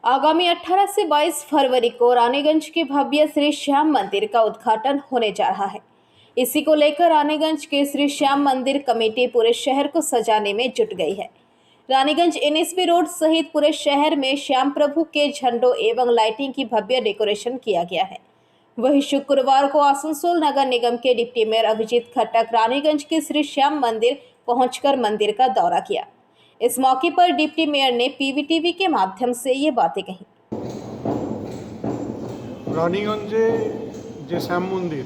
आगामी 18 से 22 फरवरी को रानीगंज के भव्य श्री श्याम मंदिर का उद्घाटन होने जा रहा है। इसी को लेकर रानीगंज के श्री श्याम मंदिर कमेटी पूरे शहर को सजाने में जुट गई है। रानीगंज एनएसपी रोड सहित पूरे शहर में श्याम प्रभु के झंडों एवं लाइटिंग की भव्य डेकोरेशन किया गया है। वहीं शुक्रवार को आसनसोल नगर निगम के डिप्टी मेयर अभिजीत खट्टक रानीगंज के श्री श्याम मंदिर पहुंचकर मंदिर का दौरा किया। इस मौके पर डिप्टी मेयर ने पीवीटीवी के माध्यम से ये बातें कही। রানীগঞ্জে যে শ্যাম মন্দির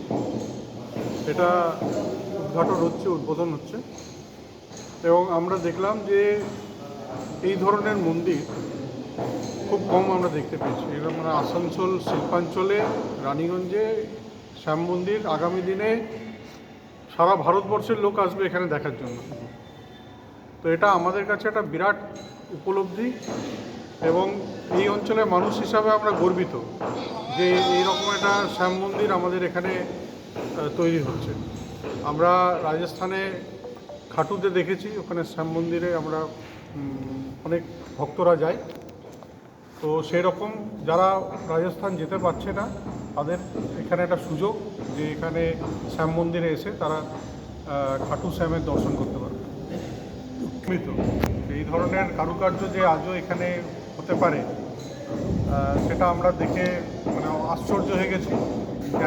এটা উদ্বোধন হচ্ছে এবং আমরা দেখলাম যে এই ধরনের মন্দির খুব কম আমরা দেখতে পেয়েছি। এবার মানে আসানসোল শিল্পাঞ্চলে রানীগঞ্জে শ্যাম মন্দির আগামী দিনে সারা ভারতবর্ষের লোক আসবে এখানে দেখার জন্য। তো এটা আমাদের কাছে একটা বিরাট উপলব্ধি এবং এই অঞ্চলের মানুষ হিসাবে আমরা গর্বিত যে এইরকম একটা শ্যাম মন্দির আমাদের এখানে তৈরি হচ্ছে। আমরা রাজস্থানে খাটুতে দেখেছি, ওখানে শ্যাম মন্দিরে আমরা অনেক ভক্তরা যায়। তো সেই রকম যারা রাজস্থান যেতে পারছে না তাদের এখানে একটা সুযোগ যে এখানে শ্যাম মন্দিরে এসে তারা খাটু শ্যামের দর্শন করতে পারবে। এই ধরনের কারুকার্য যে আজও এখানে হতে পারে সেটা আমরা দেখে মানে আশ্চর্য হয়ে গেছি,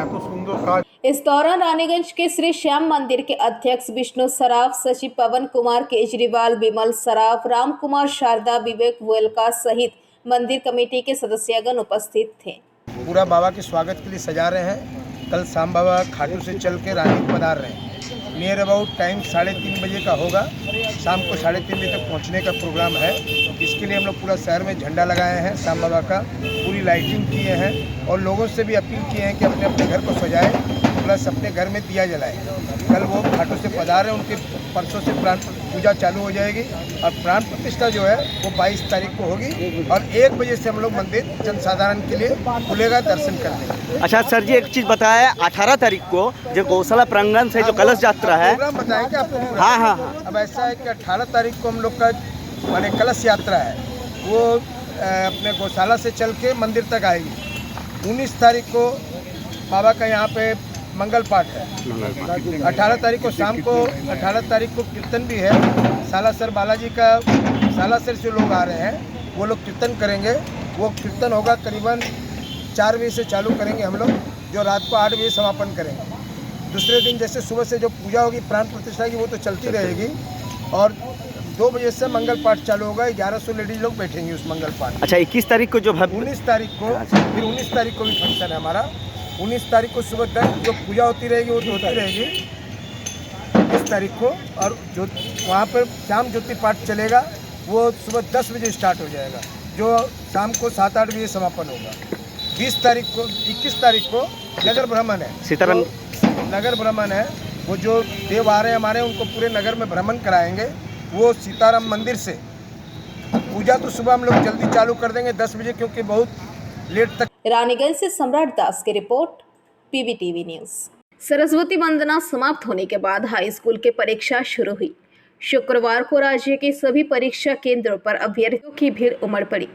এত সুন্দর কাজ। इस दौरान रानीगंज के श्री श्याम मंदिर के अध्यक्ष विष्णु सराफ, सचिव पवन कुमार केजरीवाल, विमल सराफ, राम कुमार शारदा, विवेक वोलका सहित मंदिर कमेटी के सदस्यगण उपस्थित थे। पूरा बाबा के स्वागत के लिए सजा रहे हैं। कल शाम बाबा खाटू से चल के रानी पधार रहे हैं। नियर अबाउट टाइम 3:30 बजे का होगा। शाम को 3:30 बजे तक पहुंचने का प्रोग्राम है। इसके लिए हम लोग पूरा शहर में झंडा लगाए हैं शाम बाबा का, पूरी लाइटिंग किए हैं और लोगों से भी अपील किए हैं कि अपने अपने घर को सजाएं प्लस अपने घर में दिया जलाएं। कल वो खाटू से पधार रहे हैं, उनके परसों से प्राण पूजा चालू हो जाएगी और प्राण प्रतिष्ठा जो है वो 22 तारीख को होगी और 1 बजे से हम लोग मंदिर जनसाधारण के लिए खुलेगा दर्शन करने। अच्छा सर जी, एक चीज़ बताया, 18 तारीख को जो गौशाला प्रांगण से जो कलश यात्रा है, प्रोग्राम बताएंगे आपको। हाँ। अब ऐसा है कि 18 तारीख को हम लोग का माने कलश यात्रा है, वो अपने गौशाला से चल के मंदिर तक आएगी। 19 तारीख को बाबा का यहाँ पे मंगल पाठ है। 18 तारीख को शाम को 18 तारीख को कीर्तन भी है। सालासर बालाजी का सालासर से लोग आ रहे हैं, वो लोग कीर्तन करेंगे। वो कीर्तन होगा करीबन 4 बजे से चालू करेंगे हम लोग, जो रात को 8 बजे समापन करेंगे। दूसरे दिन जैसे सुबह से जो पूजा होगी प्राण प्रतिष्ठा की, वो तो चलती रहेगी और 2 बजे से मंगल पाठ चालू होगा। 1100 लेडीज लोग बैठेंगी उस मंगल पाठ। अच्छा 21 तारीख को जो 19 तारीख को फिर 19 तारीख को भी फंक्शन है हमारा। 19 तारीख को सुबह 10 जो पूजा होती रहेगी वो तो होती रहेगी 20 तारीख को, और जो वहाँ पर शाम ज्योति पाठ चलेगा वो सुबह 10 बजे स्टार्ट हो जाएगा, जो शाम को 7-8 बजे समापन होगा। 21 तारीख को नगर भ्रमण है। सीताराम नगर भ्रमण है, वो जो देव आ रहे हैं हमारे उनको पूरे नगर में भ्रमण कराएंगे। वो सीताराम मंदिर से पूजा तो सुबह हम लोग जल्दी चालू कर देंगे 10 बजे, क्योंकि बहुत लेट तक। रानीगंज से सम्राट दास की रिपोर्ट, पीवीटीवी न्यूज। सरस्वती वंदना समाप्त होने के बाद हाई स्कूल की परीक्षा शुरू हुई। शुक्रवार को राज्य के सभी परीक्षा केंद्रों पर अभ्यर्थियों की भीड़ उमड़ पड़ी।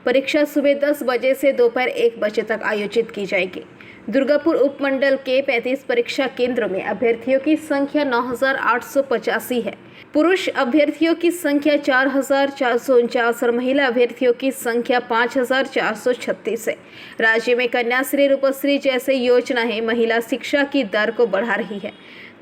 परीक्षा सुबह 10 बजे से दोपहर 1 बजे तक आयोजित की जाएगी। दुर्गापुर उपमंडल के 35 परीक्षा केंद्रों में अभ्यर्थियों की संख्या 9,885 है। पुरुष अभ्यर्थियों की संख्या 4,449 और महिला अभ्यर्थियों की संख्या 5,436 है। राज्य में कन्याश्री, रूपश्री जैसे योजनाएं महिला शिक्षा की दर को बढ़ा रही है।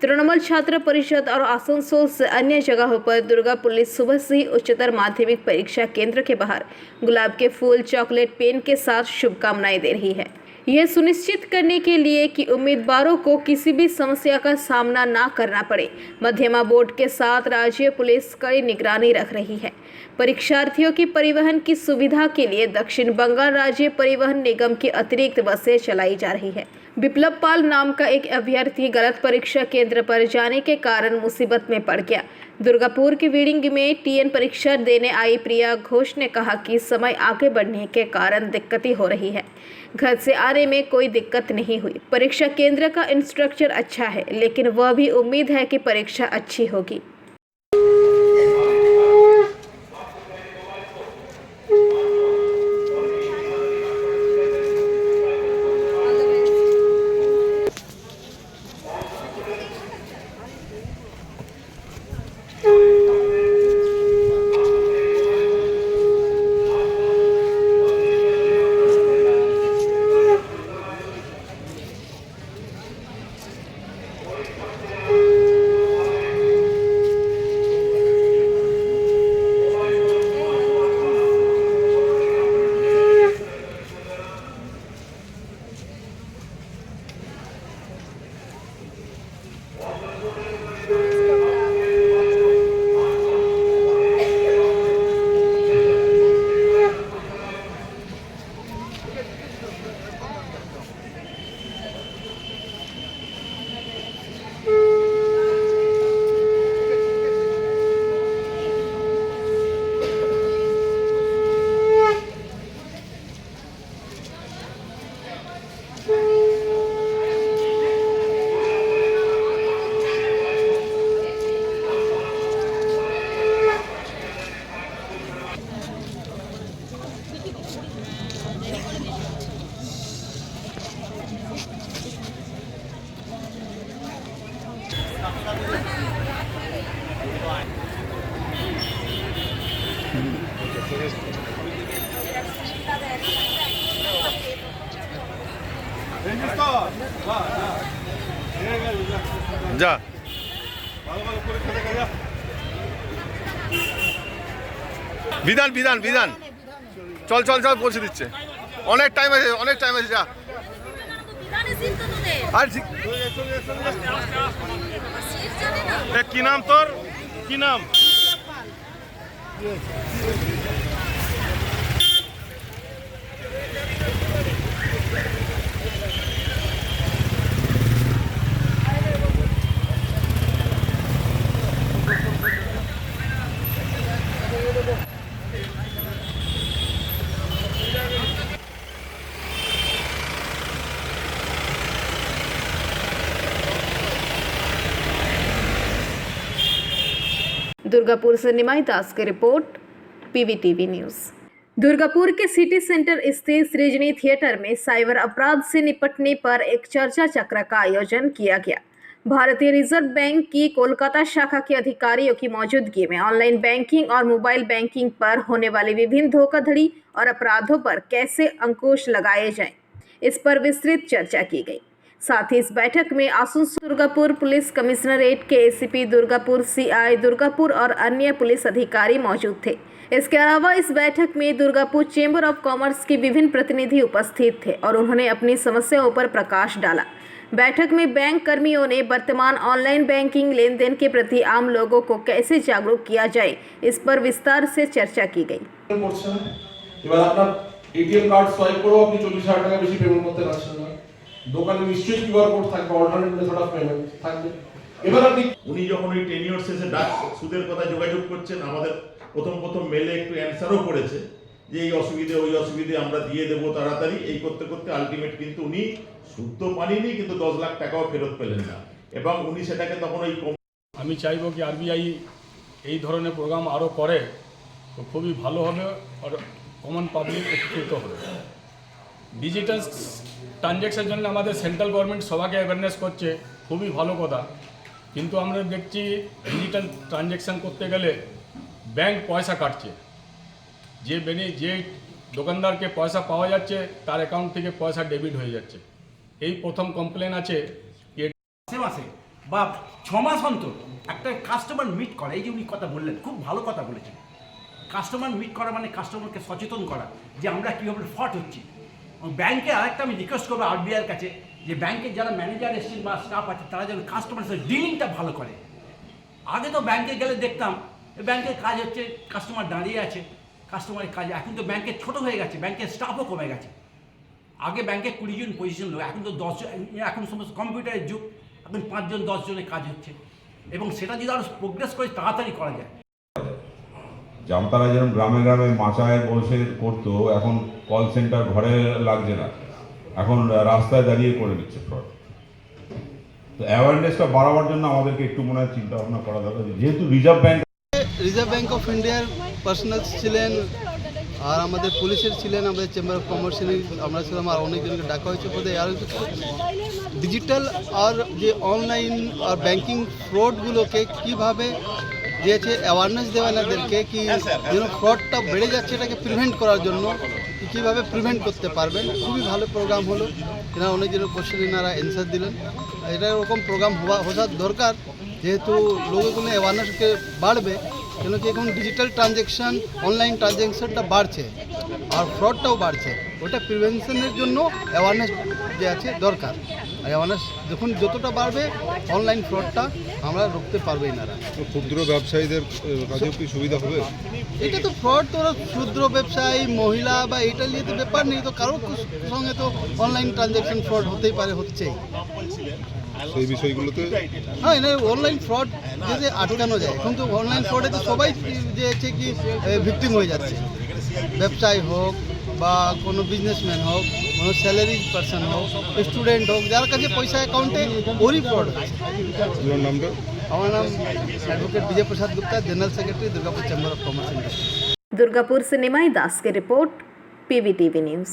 तृणमूल छात्र परिषद और आसनसोल से अन्य जगहों पर दुर्गा पुलिस सुबह से ही उच्चतर माध्यमिक परीक्षा केंद्र के बाहर गुलाब के फूल, चॉकलेट, पेन के साथ शुभकामनाएं दे रही है। यह सुनिश्चित करने के लिए कि उम्मीदवारों को किसी भी समस्या का सामना ना करना पड़े, मध्यमा बोर्ड के साथ राज्य पुलिस कड़ी निगरानी रख रही है। परीक्षार्थियों की परिवहन की सुविधा के लिए दक्षिण बंगाल राज्य परिवहन निगम की अतिरिक्त बसें चलाई जा रही है। विप्लव पाल नाम का एक अभ्यर्थी गलत परीक्षा केंद्र पर जाने के कारण मुसीबत में पड़ गया। दुर्गापुर की वीडिंग में टीएन परीक्षा देने आई प्रिया घोष ने कहा कि समय आगे बढ़ने के कारण दिक्कतें हो रही है। घर से आने में कोई दिक्कत नहीं हुई। परीक्षा केंद्र का इंस्ट्रक्चर अच्छा है, लेकिन वह भी उम्मीद है कि परीक्षा अच्छी होगी। যা বিধান বিধান বিধান চল চল চল পৌঁছে দিচ্ছে অনেক টাইম আছে যা আর কি নাম তোর কি নাম दुर्गापुर से निमाई दास की रिपोर्ट पीवीटीवी न्यूज। दुर्गापुर के सिटी सेंटर स्थित सृजनी थिएटर में साइबर अपराध से निपटने पर एक चर्चा चक्र का आयोजन किया गया। भारतीय रिजर्व बैंक की कोलकाता शाखा के अधिकारियों की मौजूदगी में ऑनलाइन बैंकिंग और मोबाइल बैंकिंग पर होने वाली विभिन्न धोखाधड़ी और अपराधों पर कैसे अंकुश लगाए जाएं, इस पर विस्तृत चर्चा की गई। साथ ही इस बैठक में आसुस दुर्गापुर पुलिस कमिश्नरेट के एसीपी दुर्गापुर, सीआई दुर्गापुर और अन्य पुलिस अधिकारी मौजूद थे। इसके अलावा इस बैठक में दुर्गापुर चेंबर ऑफ कॉमर्स के विभिन्न प्रतिनिधि उपस्थित थे और उन्होंने अपनी समस्याओं पर प्रकाश डाला। बैठक में बैंक कर्मियों ने वर्तमान ऑनलाइन बैंकिंग लेन देन के प्रति आम लोगों को कैसे जागरूक किया जाए, इस पर विस्तार से चर्चा की गई। এবার আপনার এটিএম কার্ড সোয়াইপ করেও আপনি 40,000 টাকা বেশি পেমেন্ট করতে পারছেন না। দোকানে নিশ্চয়ই কিউআর কোড থাকবে, অল্টারনেট মেথড অফ পেমেন্ট থাকবে। এবার আপনি উনি যখন ওই টেনিওর শেষে ডাক সুদের কথা যোগাযোগ করছেন, আমাদের প্রথম মেলে একটু অ্যানসারও করেছে যে এই অসুবিধে ওই অসুবিধে আমরা দিয়ে দেবো তাড়াতাড়ি, এই করতে করতে আলটিমেট কিন্তু উনি সুদ তো পাননি, কিন্তু 10 লাখ টাকাও ফেরত পেলেন না এবং উনি সেটাকে তখন ওই আমি চাইবো কি আরবিআই এই ধরনের প্রোগ্রাম আরও করে তো খুবই ভালো হবে আর কমন পাবলিক উপকৃত হবে। ডিজিটাল ট্রানজ্যাকশনের জন্য আমাদের সেন্ট্রাল গভর্নমেন্ট সবাইকে অ্যাওয়ারনেস করছে, খুবই ভালো কথা, কিন্তু আমরা দেখছি ডিজিটাল ট্রানজ্যাকশান করতে গেলে ব্যাংক পয়সা কাটছে। যে দোকানদারকে পয়সা পাওয়া যাচ্ছে তার অ্যাকাউন্ট থেকে পয়সা ডেবিট হয়ে যাচ্ছে। এই প্রথম কমপ্লেন আছে। মাসে বা 6 মাস অন্তর একটা কাস্টমার মিট করা, এই যে উনি কথা বললেন খুব ভালো কথা বলেছেন। কাস্টমার মিট করা মানে কাস্টমারকে সচেতন করা যে আমরা কীভাবে ফ্রড হচ্ছি। ব্যাংকে আরেকটা আমি রিকোয়েস্ট করবো আরবিআইয়ের কাছে যে ব্যাংকের যারা ম্যানেজার এসেছেন বা স্টাফ আছে তারা যেন কাস্টমারের সাথে ডিলিংটা ভালো করে। আগে তো ব্যাংকে গেলে দেখতাম ব্যাংকের কাজ হচ্ছে কাস্টমার দাঁড়িয়ে আছে, কাস্টমারের কাজ। এখন তো ব্যাংকের ছোটো হয়ে গেছে, ব্যাংকের স্টাফও কমে গেছে। আগে ব্যাংকে 20 জন পজিশন লোক, এখন তো 10 জন, এখন সমস্ত কম্পিউটারের যুগ, এখন 5 জন 10 জনের কাজ হচ্ছে এবং সেটা যদি আরও প্রোগ্রেস করে তাড়াতাড়ি করা যায়। জামতারা যেরকম গ্রামে গ্রামে মাচায় বসে করতো, এখন কল সেন্টার ঘরে লাগছে না, এখন রাস্তায় দাঁড়িয়ে করে দিচ্ছে ফ্রড। তো অ্যাওয়ারনেসটা বাড়াবার জন্য আমাদেরকে একটু মনে হয় চিন্তা ভাবনা করা দরকার। যেহেতু রিজার্ভ ব্যাংক অফ ইন্ডিয়ার পার্সোনালস ছিলেন আর আমাদের পুলিশের ছিলেন, আমাদের চেম্বার অফ কমার্সের আমরা ছিলাম, আর অনেকজনকে ডাকা হয়েছে বোধহয়। আর ডিজিটাল আর যে অনলাইন আর ব্যাংকিং ফ্রডগুলোকে কীভাবে দিয়েছে অ্যাওয়ারনেস দেওয়া এনাদেরকে কি যেন ফ্রডটা বেড়ে যাচ্ছে এটাকে প্রিভেন্ট করার জন্য কীভাবে প্রিভেন্ট করতে পারবেন। খুবই ভালো প্রোগ্রাম হলো, এনারা অনেকজনের কোশ্চেন এনারা অ্যান্সার দিলেন। এটা এরকম প্রোগ্রাম হওয়ার দরকার, যেহেতু লোকগুলো অ্যাওয়ারনেসকে বাড়বে, কেন কি এখন ডিজিটাল ট্রানজ্যাকশান অনলাইন ট্রানজ্যাকশানটা বাড়ছে আর ফ্রডটাও বাড়ছে। ওটা প্রিভেনশনের জন্য অ্যাওয়ারনেস যে আছে দরকার। আর অ্যাওয়ারনেস যখন যতটা বাড়বে অনলাইন ফ্রডটা আমরা রুখতে পারবো। এনারা ক্ষুদ্র ব্যবসায়ীদের কাজেও কি সুবিধা হবে? এটা তো ফ্রড, তো ক্ষুদ্র ব্যবসায়ী মহিলা বা এটা নিয়ে তো ব্যাপার নেই, তো কারোর সঙ্গে তো অনলাইন ট্রানজ্যাকশন ফ্রড হতেই পারে, হচ্ছেই। সেই বিষয়গুলোতে হ্যাঁ, এটা অনলাইন ফ্রড যে আটকানো যায়। কিন্তু অনলাইন ফ্রডে তো সবাই যে হচ্ছে কি ভিকটিম হয়ে যাচ্ছে, ব্যবসায়ী হোক বা কোনো বিজনেসম্যান হোক, কোনো স্যালারি পার্সন হোক, স্টুডেন্ট হোক, যার কাছে পয়সা অ্যাকাউন্টে ওরই ফ্রড হচ্ছে। নামটা? আমার নাম advocate Vijay Prasad Gupta, general secretary Durgapur chamber of commerce industry. Durgapur से निमाई दास की रिपोर्ट पीवीटीवी न्यूज।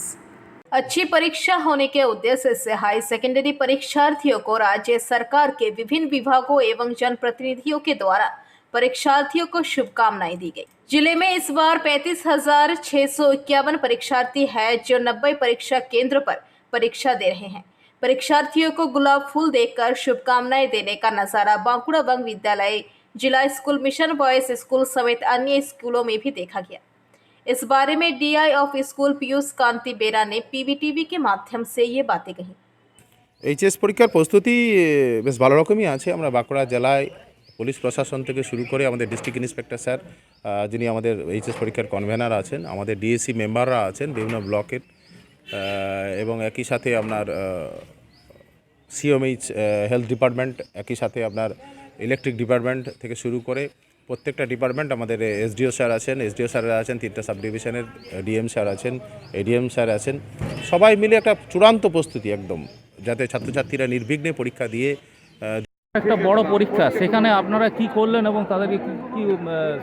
अच्छी परीक्षा होने के उद्देश्य से हाई सेकेंडरी परीक्षार्थियों को राज्य सरकार के विभिन्न विभागों एवं जनप्रतिनिधियों के द्वारा परीक्षार्थियों को शुभकामनाएं दी गई। जिले में इस बार 35,651 परीक्षार्थी हैं जो 90 परीक्षा केंद्र पर परीक्षा दे रहे हैं। परीक्षार्थियों को गुलाब फूल देकर शुभकामनाएं देने का नजारा बांकुड़ा बंग विद्यालय, जिला स्कूल, मिशन बॉयज स्कूल समेत अन्य स्कूलों में भी देखा गया। इस बारे में डीआई ऑफ स्कूल पीयूष कांति बेरा ने पीवीटीवी के माध्यम से ये बातें कही। এইচএস পরীক্ষার প্রস্তুতি বেশ ভালো রকমই আছে। আমরা বাঁকুড়া জেলায় পুলিশ প্রশাসন থেকে শুরু করে আমাদের ডিস্ট্রিক্ট ইন্সপেক্টর স্যার, যিনি আমাদের এইচএস পরীক্ষার কনভেনার আছেন, আমাদের ডিএসসি মেম্বাররা আছেন বিভিন্ন ব্লকের, এবং একই সাথে আপনার সিএমএইচ হেলথ ডিপার্টমেন্ট, একই সাথে আপনার ইলেকট্রিক ডিপার্টমেন্ট থেকে শুরু করে প্রত্যেকটা ডিপার্টমেন্ট, আমাদের এসডিও স্যার আছেন, এসডিও স্যাররা আছেন, 3টা সাব ডিভিশনের ডিএম স্যার আছেন, এডিএম স্যার আছেন, সবাই মিলে একটা চূড়ান্ত প্রস্তুতি একদম, যাতে ছাত্রছাত্রীরা নির্বিঘ্নে পরীক্ষা দিয়ে একটা বড় পরীক্ষা, সেখানে আপনারা কি করলেন এবং তাদেরকে কি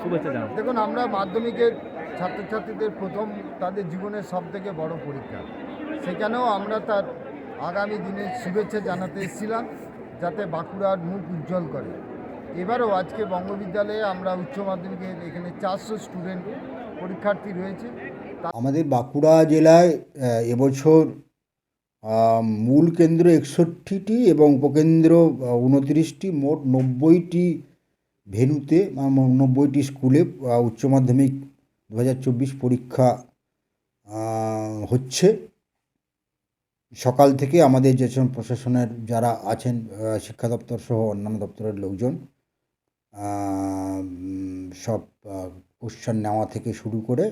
শুভেচ্ছা জানান? দেখুন, আমরা মাধ্যমিকের ছাত্রছাত্রীদের প্রথম তাদের জীবনের সবথেকে বড় পরীক্ষা, সেখানেও আমরা তার আগামী দিনে শুভেচ্ছা জানাতে এসেছিলাম, যাতে বাঁকুড়ার মুখ উজ্জ্বল করে। এবারও আজকে বঙ্গবিদ্যালয়ে আমরা উচ্চ মাধ্যমিকের এখানে 400 স্টুডেন্ট পরীক্ষার্থী রয়েছে। আমাদের বাঁকুড়া জেলায় এবছর মূল কেন্দ্র 61টি এবং উপকেন্দ্র 29টি, মোট 90টি ভেন্যুতে 90টি স্কুলে উচ্চ মাধ্যমিক 2024 পরীক্ষা হচ্ছে। সকাল থেকে আমাদের যে প্রশাসনের যারা আছেন, শিক্ষা দপ্তর সহ অন্যান্য দপ্তরের লোকজন, সব কোশ্চেন নেওয়া থেকে শুরু করে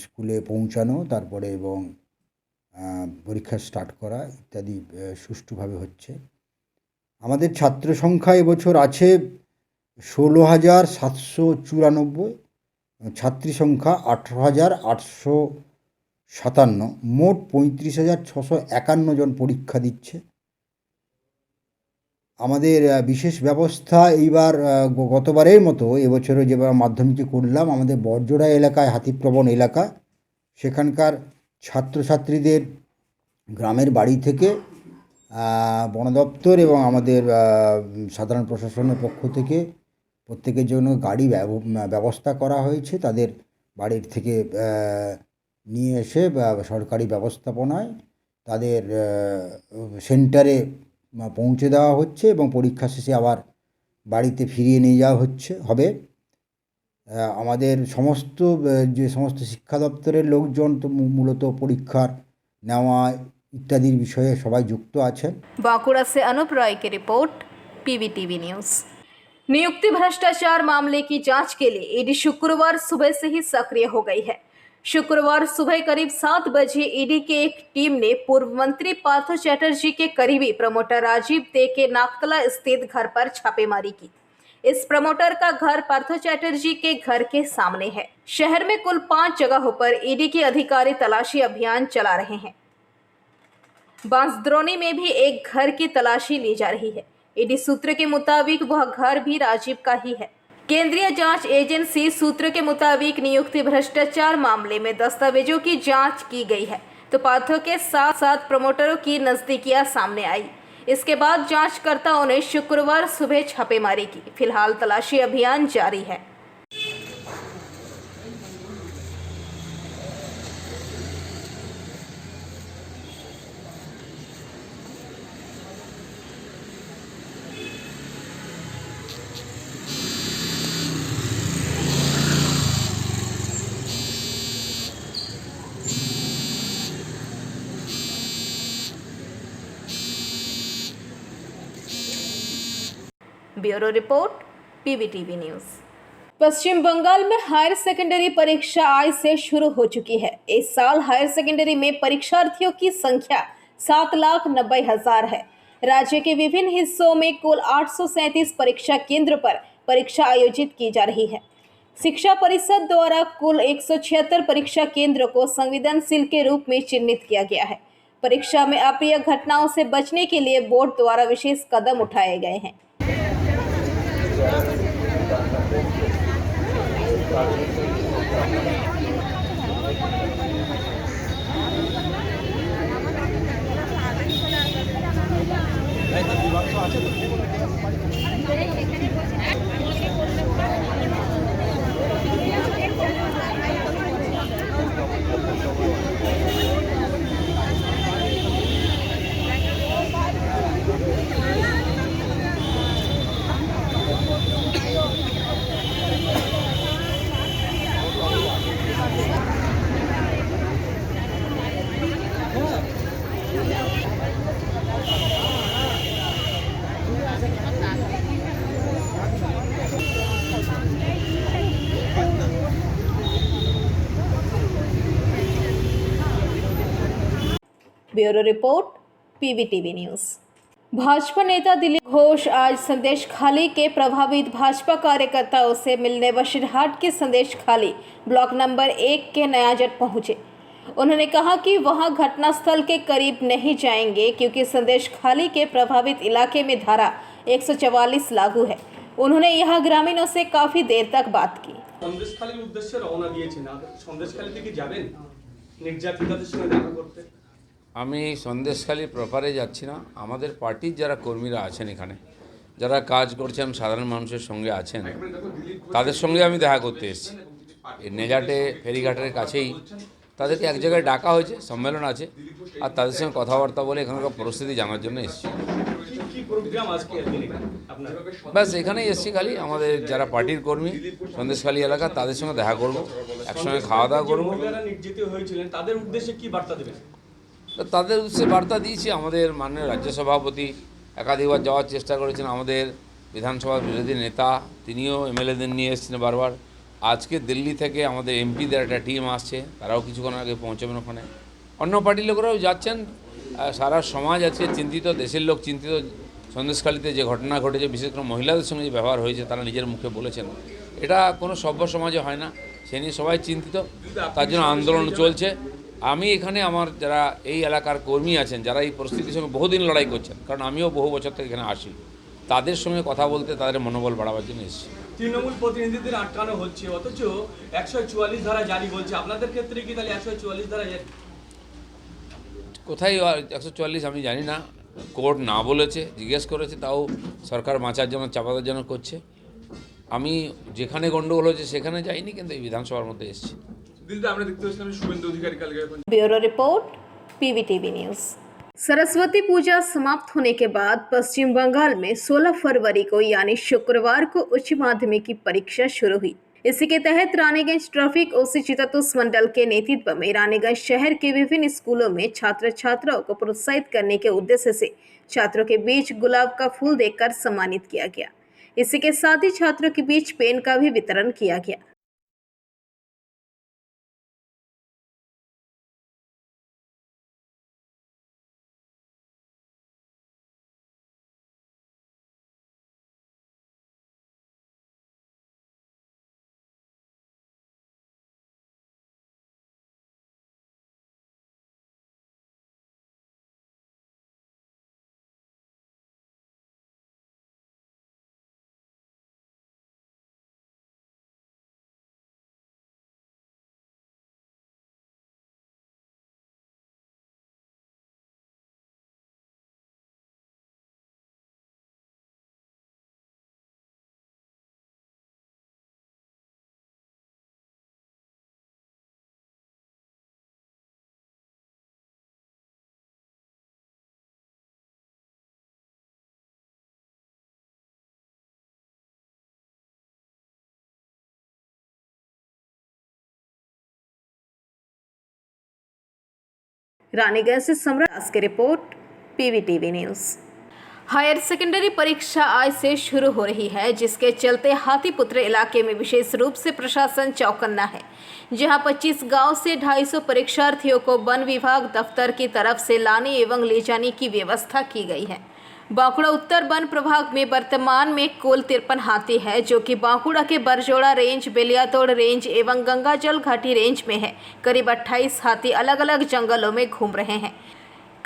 স্কুলে পৌঁছানো, তারপরে এবং পরীক্ষা স্টার্ট করা ইত্যাদি সুষ্ঠুভাবে হচ্ছে। আমাদের ছাত্র সংখ্যা এবছর আছে 16,794, ছাত্রী সংখ্যা 18,857, মোট 35,651 জন পরীক্ষা দিচ্ছে। আমাদের বিশেষ ব্যবস্থা এইবার গতবারের মতো এবছরও যেবার মাধ্যমিকে করলাম, আমাদের বড়জোড়া এলাকায়, হাতিপ্রবণ এলাকা, সেখানকার ছাত্রছাত্রীদের গ্রামের বাড়ি থেকে বন দপ্তর এবং আমাদের সাধারণ প্রশাসনের পক্ষ থেকে প্রত্যেকের জন্য গাড়ি ব্যবস্থা করা হয়েছে। তাদের বাড়ির থেকে নিয়ে এসে সরকারি ব্যবস্থাপনায় তাদের সেন্টারে পৌঁছে দেওয়া হচ্ছে এবং পরীক্ষা শেষে আবার বাড়িতে ফিরিয়ে নিয়ে যাওয়া হবে। আমাদের যে সমস্ত শিক্ষা দপ্তরের লোকজন তো মূলত পরীক্ষার নেওয়া ইত্যাদির বিষয়ে সবাই যুক্ত আছেন। बांकुड़ा से अनूप रॉय की रिपोर्ट, पीवीटीवी न्यूज़। नियुक्ति भ्रष्टाचार मामले की जांच के लिए ईडी शुक्रवार सुबह से ही सक्रिय हो गई है। शुक्रवार सुबह करीब 7 बजे ईडी की एक टीम ने पूर्व मंत्री पार्थ चैटर्जी के करीबी प्रमोटर राजीव दे के नागतला स्थित घर पर छापेमारी की। इस प्रमोटर का घर पार्थ चैटर्जी के घर के सामने है। शहर में कुल 5 जगहों पर ईडी के अधिकारी तलाशी अभियान चला रहे हैं। बांसद्रोनी में भी एक घर की तलाशी ली जा रही है। ईडी सूत्र के मुताबिक वह घर भी राजीव का ही है। केंद्रीय जांच एजेंसी सूत्र के मुताबिक नियुक्ति भ्रष्टाचार मामले में दस्तावेजों की जांच की गई है, तो पार्थो के साथ प्रमोटरों की नजदीकियां सामने आई। इसके बाद जांचकर्ताओं ने शुक्रवार सुबह छापेमारी की। फिलहाल तलाशी अभियान जारी है। Bureau report, PVTV news. Paschim Bangal में हायर सेकेंडरी परीक्षा आज से शुरू हो चुकी है। इस साल हायर सेकेंडरी में परीक्षार्थियों की संख्या 7,90,000 है। राज्य के विभिन्न हिस्सों में कुल 837 परीक्षा केंद्र पर परीक्षा आयोजित की जा रही है। शिक्षा परिषद द्वारा कुल 176 परीक्षा केंद्र को संवेदनशील के रूप में चिन्हित किया गया है। परीक्षा में अप्रिय घटनाओं से बचने के लिए बोर्ड द्वारा विशेष कदम उठाए गए हैं। Bureau report PVTV news. Bhajpa नेता दिलीप घोष आज संदेश खाली के प्रभावित भाजपा कार्यकर्ताओं से मिलने बशीरहाट के संदेश खाली ब्लॉक नंबर 1 के नयाजट पहुंचे। उन्होंने कहा कि वहां घटनास्थल के करीब नहीं जाएंगे क्योंकि संदेश खाली के प्रभावित इलाके में धारा 144 लागू है। उन्होंने यहां ग्रामीणों से काफी देर तक बात की। সন্দেশখালীর উদ্দেশ্যে রওনা দিয়েছেন, সন্দেশখালী থেকে যাবেন নির্যাতিতাদের সঙ্গে দেখা করতে? আমি সন্দেশখালী প্রপারে যাচ্ছি না। আমাদের পার্টির যারা কর্মীরা আছেন এখানে, যারা কাজ করছেন, সাধারণ মানুষের সঙ্গে আছেন, তাদের সঙ্গে আমি দেখা করতে এসেছি। এই নেজাটে ফেরিঘাটের কাছেই তাদেরকে এক জায়গায় ডাকা হয়েছে, সম্মেলন আছে, আর তাদের সঙ্গে কথাবার্তা বলে এখানকার পরিস্থিতি জানার জন্য এসেছি। ব্যাস এখানেই এসেছি, খালি আমাদের যারা পার্টির কর্মী সন্দেশখালী এলাকা তাদের সঙ্গে দেখা করবো, একসঙ্গে খাওয়া দাওয়া করবো। তাদের উদ্দেশ্যে কি বার্তা দেবেন? তাদের উদ্দেশ্যে বার্তা দিয়েছি। আমাদের মাননীয় রাজ্য সভাপতি একাধিকবার যাওয়ার চেষ্টা করেছেন, আমাদের বিধানসভার বিরোধী নেতা তিনিও এমএলএদের নিয়ে এসেছেন বারবার। আজকে দিল্লি থেকে আমাদের এমপিদের একটা টিম আসছে, তারাও কিছুক্ষণ আগে পৌঁছবেন ওখানে। অন্য পার্টির লোকেরাও যাচ্ছেন। সারা সমাজ আজকে চিন্তিত, দেশের লোক চিন্তিত। সন্দেশখালীতে যে ঘটনা ঘটেছে, বিশেষ করে মহিলাদের সঙ্গে যে ব্যবহার হয়েছে, তারা নিজের মুখে বলেছেন, এটা কোনো সভ্য সমাজে হয় না। সে নিয়ে সবাই চিন্তিত, তার জন্য আন্দোলন চলছে। আমি এখানে আমার যারা এই এলাকার কর্মী আছেন, যারা এই পরিস্থিতির সঙ্গে বহুদিন লড়াই করছেন, কারণ আমিও বহু বছর থেকে এখানে আসি, তাদের সঙ্গে কথা বলতে, তাদের মনোবল বাড়াবার জন্য এসেছি। তৃণমূল প্রতিনিধিদের আটকানো হচ্ছে, অথচ 144 ধারা জারি বলছে। আপনাদের ক্ষেত্রে কি তাহলে 144 ধারা কোথায় 144 আমি জানি না, কোর্ট না বলেছে, জিজ্ঞেস করেছে, তাও সরকার বাঁচার জন্য, চাপানোর জন্য করছে। আমি যেখানে গণ্ডগোল হয়েছে সেখানে যাইনি, কিন্তু এই বিধানসভার মধ্যে এসেছি। Bureau report PVTV news. Saraswati Puja समाप्त होने के बाद पश्चिम बंगाल में 16 फरवरी को यानी शुक्रवार को उच्च माध्यमिक की परीक्षा शुरू हुई। इसी के तहत रानीगंज ट्रैफिक ओसी चितातुस मंडल के नेतृत्व में रानीगंज शहर के विभिन्न स्कूलों में छात्र छात्राओं को प्रोत्साहित करने के उद्देश्य से छात्रों के बीच गुलाब का फूल देकर सम्मानित किया गया। इसी के साथ ही छात्रों के बीच पेन का भी वितरण किया गया। रानीगंज से सम्राट दास की report PVTV news. Higher secondary परीक्षा आज से शुरू हो रही है, जिसके चलते हाथीपुत्र इलाके में विशेष रूप से प्रशासन चौकन्ना है, जहां 25 गांव से 250 परीक्षार्थियों को वन विभाग दफ्तर की तरफ से लाने एवं ले जाने की व्यवस्था की गई है। बांकुड़ा उत्तर वन प्रभाग में वर्तमान में कुल 53 हाथी है, जो कि बांकुड़ा के बरजोड़ा रेंज, बेलियातोड़ रेंज एवं गंगाजल घाटी रेंज में है। करीब 28 हाथी अलग अलग जंगलों में घूम रहे हैं।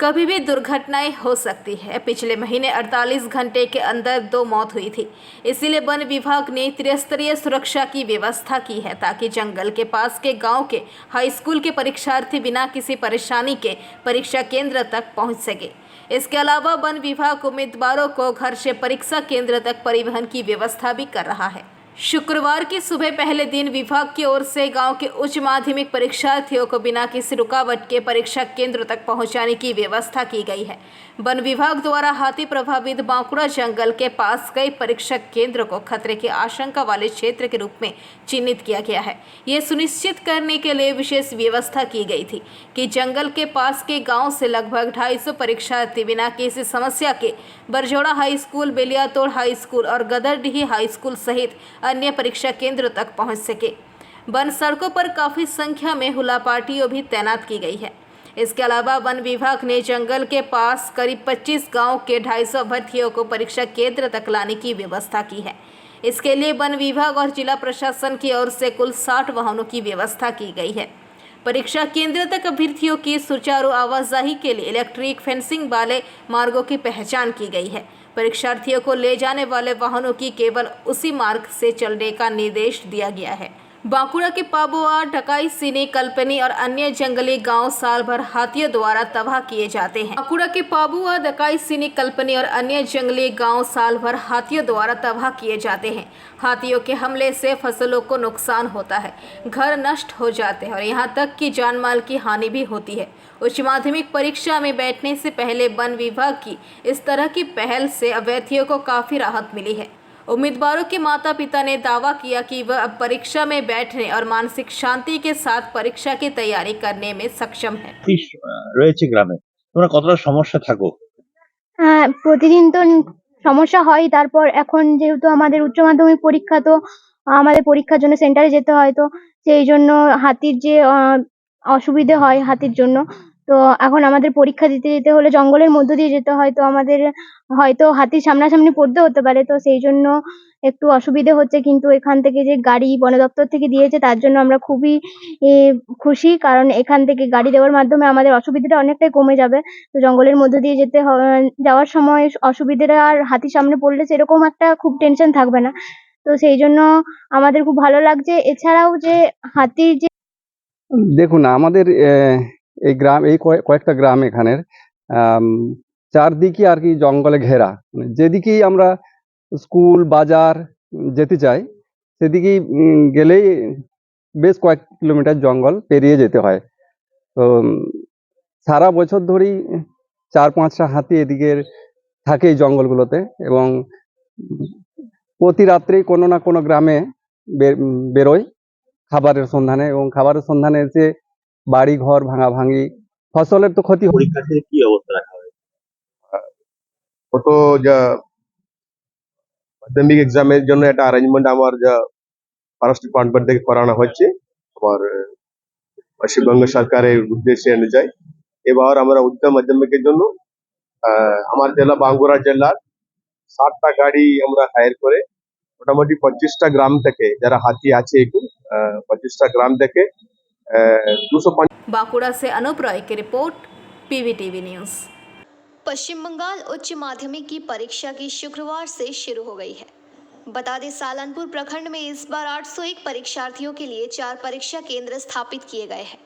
कभी भी दुर्घटनाएं हो सकती है। पिछले महीने 48 घंटे के अंदर 2 मौत हुई थी। इसीलिए वन विभाग ने त्रिस्तरीय सुरक्षा की व्यवस्था की है, ताकि जंगल के पास के गांव के हाई स्कूल के परीक्षार्थी बिना किसी परेशानी के परीक्षा केंद्र तक पहुंच सके। इसके अलावा वन विभाग उम्मीदवारों को घर से परीक्षा केंद्र तक परिवहन की व्यवस्था भी कर रहा है। शुक्रवार की सुबह पहले दिन विभाग की ओर से गांव के उच्च माध्यमिक परीक्षार्थियों को बिना किसी रुकावट के परीक्षा केंद्र तक पहुंचाने की व्यवस्था की गई है। वन विभाग द्वारा हाथी प्रभावित बांकुड़ा जंगल के पास कई परीक्षा केंद्र को खतरे की आशंका वाले क्षेत्र के रूप में चिन्हित किया गया है। ये सुनिश्चित करने के लिए विशेष व्यवस्था की गई थी कि जंगल के पास के गाँव से लगभग 250 परीक्षार्थी बिना किसी समस्या के बरजोड़ा हाई स्कूल, बेलियातोड़ हाई स्कूल और गदरडीही हाई स्कूल सहित अन्य परीक्षा केंद्र तक पहुंच सके। वन सड़कों पर काफ़ी संख्या में हुला पार्टियों भी तैनात की गई है। इसके अलावा वन विभाग ने जंगल के पास करीब 25 गांव के 250 अभ्यर्थियों को परीक्षा केंद्र तक लाने की व्यवस्था की है। इसके लिए वन विभाग और जिला प्रशासन की ओर से कुल 60 वाहनों की व्यवस्था की गई है। परीक्षा केंद्र तक अभ्यर्थियों की सुचारू आवाजाही के लिए इलेक्ट्रिक फेंसिंग वाले मार्गों की पहचान की गई है। परीक्षार्थियों को ले जाने वाले वाहनों की केवल उसी मार्ग से चलने का निर्देश दिया गया है। बांकुड़ा के पाबुआ, ढकाई, सिनी, कल्पनी और अन्य जंगली गांव साल भर हाथियों द्वारा तबाह किए जाते हैं। बांकुड़ा के पाबुआ, ढकाई, सिनी, कल्पनी और अन्य जंगली गांव साल भर हाथियों द्वारा तबाह किए जाते हैं। हाथियों के हमले से फसलों को नुकसान होता है, घर नष्ट हो जाते हैं और यहां तक कि जान माल की हानि भी होती है। उच्च माध्यमिक परीक्षा में बैठने से पहले वन विभाग की इस तरह की पहल से अभ्यर्थियों को काफी राहत मिली है। उम्मीदवारों के माता पिता ने दावा किया कि वह अब परीक्षा में बैठने और मानसिक शांति के साथ परीक्षा की तैयारी करने में सक्षम है। রয়েছে গ্রামে তোমরা কতটা সমস্যা থাকো? প্রতিদিন তো সমস্যা হয়, তারপর এখন যেহেতু আমাদের উচ্চ মাধ্যমিক পরীক্ষা, তো আমাদের পরীক্ষার জন্য সেন্টারে যেতে হয়, তো সেই জন্য হাতির যে অসুবিধে হয় হাতির জন্য, তো এখন আমাদের পরীক্ষা দিতে যেতে হলে জঙ্গলের মধ্য দিয়ে যেতে হয়, তো আমাদের হয়তো হাতির সামনাসামনি পড়তে হতে পারে, তো সেই জন্য একটু অসুবিধে হচ্ছে। কিন্তু এখান থেকে যে গাড়ি বন দপ্তর থেকে দিয়েছে তার জন্য আমরা খুবই খুশি, কারণ এখান থেকে গাড়ি দেওয়ার মাধ্যমে আমাদের অসুবিধাটা অনেকটাই কমে যাবে। তো জঙ্গলের মধ্য দিয়ে যাওয়ার সময় অসুবিধাটা আর হাতির সামনে পড়লে সেরকম একটা খুব টেনশন থাকবে না, তো সেই জন্য আমাদের খুব ভালো লাগছে। এছাড়াও যে হাতির যে দেখুন আমাদের এই গ্রাম, এই কয়েকটা গ্রাম এখানের চারদিকে আর কি জঙ্গলে ঘেরা, যেদিকেই আমরা স্কুল বাজার যেতে চাই সেদিকেই গেলেই বেশ কয়েক কিলোমিটার জঙ্গল পেরিয়ে যেতে হয়। তো সারা বছর ধরেই 4-5টা হাতি এদিকে থাকে এই জঙ্গলগুলোতে, এবং প্রতি রাত্রেই কোনো না কোনো গ্রামে বেরোয় খাবারের সন্ধানে, এবং খাবারের সন্ধানে এসে বাড়ি ঘর ভাঙাভাঙি, ফসলের তো ক্ষতি। পরীক্ষা থেকে কি অবস্থা রাখা হয়? কত যা মাধ্যমিক এক্সামের জন্য একটা অ্যারেঞ্জমেন্ট আমার যা ফরেস্ট ডিপার্টমেন্ট থেকে করানো হচ্ছে আমার পশ্চিমবঙ্গ সরকারের উদ্দেশ্যে অনুযায়ী। এবার আমরা উচ্চ মাধ্যমিকের জন্য আমার জেলা বাঁকুড়া জেলার 60টা গাড়ি আমরা হায়ার করে মোটামুটি 25টা গ্রাম থেকে যারা হাতি আছে 25টা গ্রাম থেকে 250। बांकुड़ा से अनूप रॉय की report, PVTV news. Paschim Bengal उच्च माध्यमिक की परीक्षा की शुक्रवार से शुरू हो गई है। बता दें, सालनपुर प्रखंड में इस बार 801 परीक्षार्थियों के लिए 4 परीक्षा केंद्र स्थापित किए गए हैं।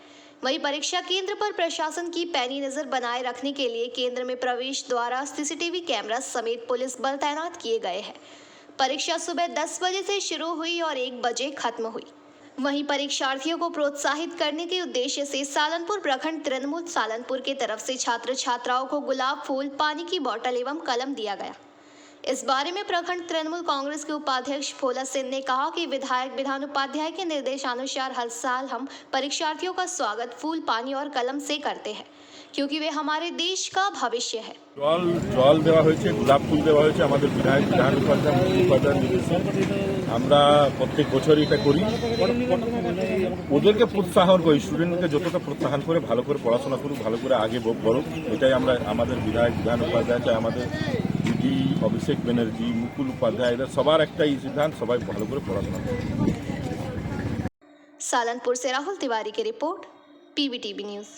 वहीं परीक्षा केंद्र पर प्रशासन की पैनी नजर बनाए रखने के लिए केंद्र में प्रवेश द्वारा CCTV कैमरा समेत पुलिस बल तैनात किए गए हैं। परीक्षा सुबह 10 बजे से शुरू हुई और 1 बजे खत्म हुई। वहीं परीक्षार्थियों को प्रोत्साहित करने के उद्देश्य से सालनपुर प्रखंड तृणमूल सालनपुर की तरफ से छात्र छात्राओं को गुलाब फूल, पानी की बोतल एवं कलम दिया गया। इस बारे में प्रखंड तृणमूल कांग्रेस के उपाध्यक्ष भोला सिंह ने कहा कि विधायक विधान उपाध्याय के निर्देशानुसार हर साल हम परीक्षार्थियों का स्वागत फूल, पानी और कलम से करते हैं, क्योंकि वे हमारे देश का भविष्य है। জল দেওয়া হয়েছে, গোলাপ ফুল দেওয়া হয়েছে আমাদের বিধায়ক বিধান উপাধ্যায় নির্দেশে। আমরা প্রত্যেক বছরই এটা করি, ওদেরকে প্রোৎসাহন করি, স্টুডেন্টকে যতটা প্রোৎসাহন করে ভালো করে পড়াশোনা করুক, ভালো করে আগে বড়ুক, এটাই আমরা আমাদের বিধায়ক বিধান উপাধ্যায় চাই, আমাদের দিদি অভিষেক ব্যানার্জি, মুকুল উপাধ্যায়, এদের সবার একটাই সিদ্ধান্ত, সবাই ভালো করে পড়াশোনা করুক। सालनपुर से राहुल तिवारी की रिपोर्ट, PVTV न्यूज़।